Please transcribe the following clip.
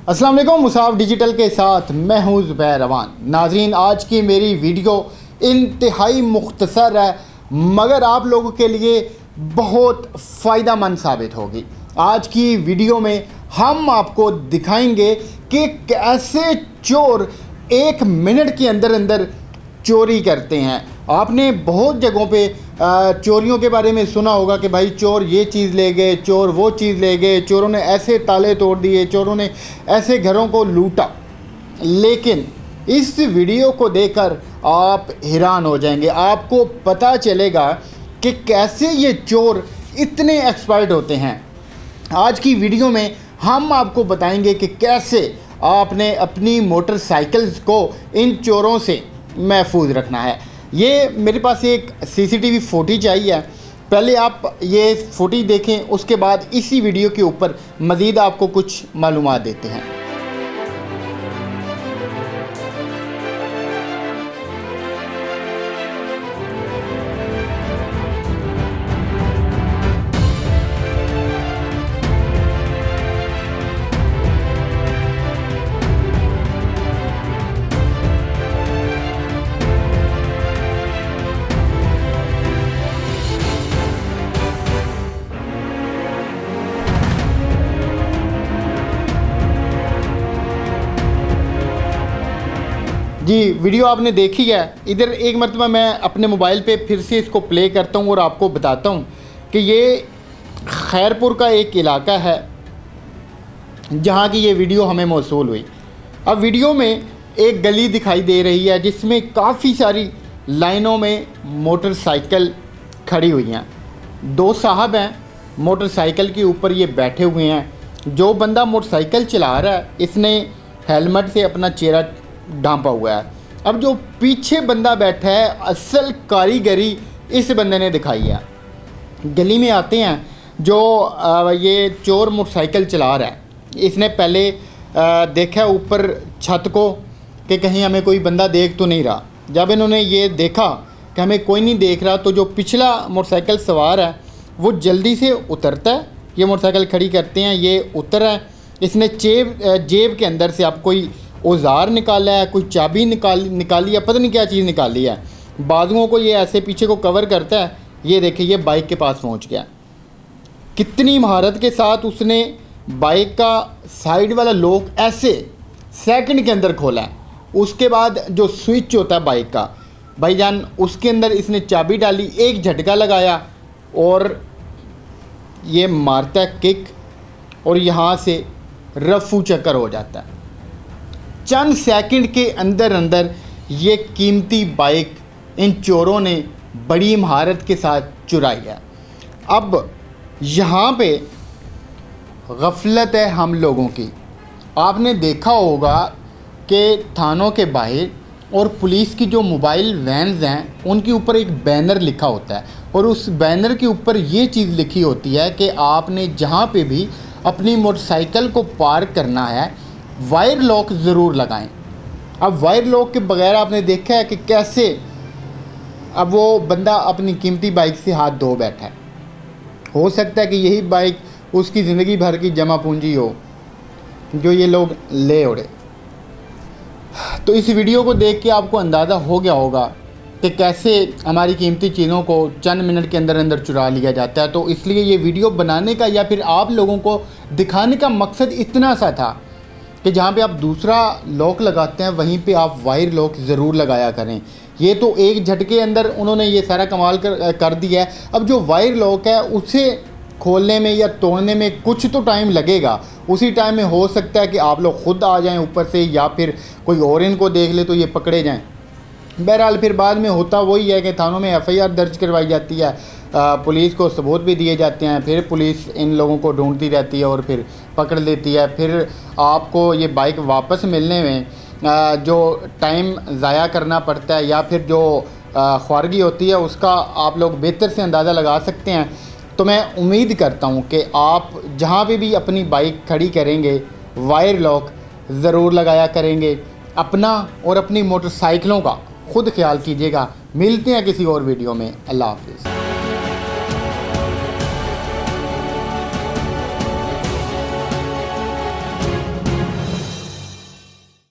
अस्सलाम वालेकुम। मुसाफ डिजिटल के साथ मैं हूं ज़ुबैर रवान। नाजरीन, आज की मेरी वीडियो इंतहाई मुख्तसर है मगर आप लोगों के लिए बहुत फ़ायदेमंद साबित होगी। आज की वीडियो में हम आपको दिखाएंगे कि कैसे चोर 1 मिनट के अंदर अंदर चोरी करते हैं। आपने बहुत जगहों पे चोरियों के बारे में सुना होगा कि भाई चोर ये चीज़ ले गए, चोर वो चीज़ ले गए, चोरों ने ऐसे ताले तोड़ दिए, चोरों ने ऐसे घरों को लूटा। लेकिन इस वीडियो को देखकर आप हैरान हो जाएंगे। आपको पता चलेगा कि कैसे ये चोर इतने एक्सपर्ट होते हैं। आज की वीडियो में हम आपको बताएंगे कि कैसे आपने अपनी मोटरसाइकिल्स को इन चोरों से महफूज रखना है। ये मेरे पास एक सीसीटीवी फुटेज आई है। पहले आप ये फुटेज देखें, उसके बाद इसी वीडियो के ऊपर मज़ीद आपको कुछ मालूमात देते हैं। जी, वीडियो आपने देखी है। इधर एक मरतबा मैं अपने मोबाइल पे फिर से इसको प्ले करता हूँ और आपको बताता हूँ कि ये खैरपुर का एक इलाका है जहाँ की ये वीडियो हमें मौसूल हुई। अब वीडियो में एक गली दिखाई दे रही है जिसमें काफ़ी सारी लाइनों में मोटरसाइकिल खड़ी हुई हैं। 2 साहब हैं, मोटरसाइकिल के ऊपर ये बैठे हुए हैं। जो बंदा मोटरसाइकिल चला रहा है इसने हेलमेट से अपना चेहरा ढांपा हुआ है। अब जो पीछे बंदा बैठा है, असल कारीगरी इस बंदे ने दिखाई है। गली में आते हैं, जो ये चोर मोटरसाइकिल चला रहा है, इसने पहले देखा ऊपर छत को कि कहीं हमें कोई बंदा देख तो नहीं रहा। जब इन्होंने ये देखा कि हमें कोई नहीं देख रहा तो जो पिछला मोटरसाइकिल सवार है वो जल्दी से उतरता है। ये मोटरसाइकिल खड़ी करते हैं, ये उतर है। इसने जेब के अंदर से आप कोई औजार निकाला है, कोई चाबी निकाली है, पता नहीं क्या चीज़ निकाली है। बाजुओं को ये ऐसे पीछे को कवर करता है। ये देखिए, ये बाइक के पास पहुंच गया। कितनी महारत के साथ उसने बाइक का साइड वाला लॉक ऐसे सेकंड के अंदर खोला है। उसके बाद जो स्विच होता है बाइक का, भाईजान, उसके अंदर इसने चाबी डाली, एक झटका लगाया और ये मारता है किक और यहाँ से रफू चक्कर हो जाता है। चंद सेकंड के अंदर अंदर ये कीमती बाइक इन चोरों ने बड़ी महारत के साथ चुराई है। अब यहाँ पे गफलत है हम लोगों की। आपने देखा होगा कि थानों के बाहर और पुलिस की जो मोबाइल वैन्स हैं उनके ऊपर एक बैनर लिखा होता है और उस बैनर के ऊपर ये चीज़ लिखी होती है कि आपने जहाँ पे भी अपनी मोटरसाइकिल को पार्क करना है वायर लॉक ज़रूर लगाएं। अब वायर लॉक के बगैर आपने देखा है कि कैसे अब वो बंदा अपनी कीमती बाइक से हाथ धो बैठा है। हो सकता है कि यही बाइक उसकी ज़िंदगी भर की जमा पूंजी हो जो ये लोग ले उड़े। तो इस वीडियो को देख के आपको अंदाज़ा हो गया होगा कि कैसे हमारी कीमती चीज़ों को चंद मिनट के अंदर अंदर चुरा लिया जाता है। तो इसलिए ये वीडियो बनाने का या फिर आप लोगों को दिखाने का मकसद इतना सा था कि जहाँ पे आप दूसरा लॉक लगाते हैं वहीं पे आप वायर लॉक ज़रूर लगाया करें। ये तो एक झटके अंदर उन्होंने ये सारा कमाल कर दिया है। अब जो वायर लॉक है उसे खोलने में या तोड़ने में कुछ तो टाइम लगेगा। उसी टाइम में हो सकता है कि आप लोग ख़ुद आ जाएं ऊपर से या फिर कोई और इनको देख ले तो ये पकड़े जाएं। बहरहाल फिर बाद में होता वही है कि थानों में FIR दर्ज करवाई जाती है, पुलिस को सबूत भी दिए जाते हैं, फिर पुलिस इन लोगों को ढूंढती रहती है और फिर पकड़ लेती है। फिर आपको ये बाइक वापस मिलने में जो टाइम ज़ाया करना पड़ता है या फिर जो ख्वारगी होती है उसका आप लोग बेहतर से अंदाज़ा लगा सकते हैं। तो मैं उम्मीद करता हूँ कि आप जहाँ पे भी अपनी बाइक खड़ी करेंगे वायर लॉक ज़रूर लगाया करेंगे। अपना और अपनी मोटरसाइकिलों का खुद ख्याल कीजिएगा। मिलते हैं किसी और वीडियो में। अल्लाह हाफ़िज़।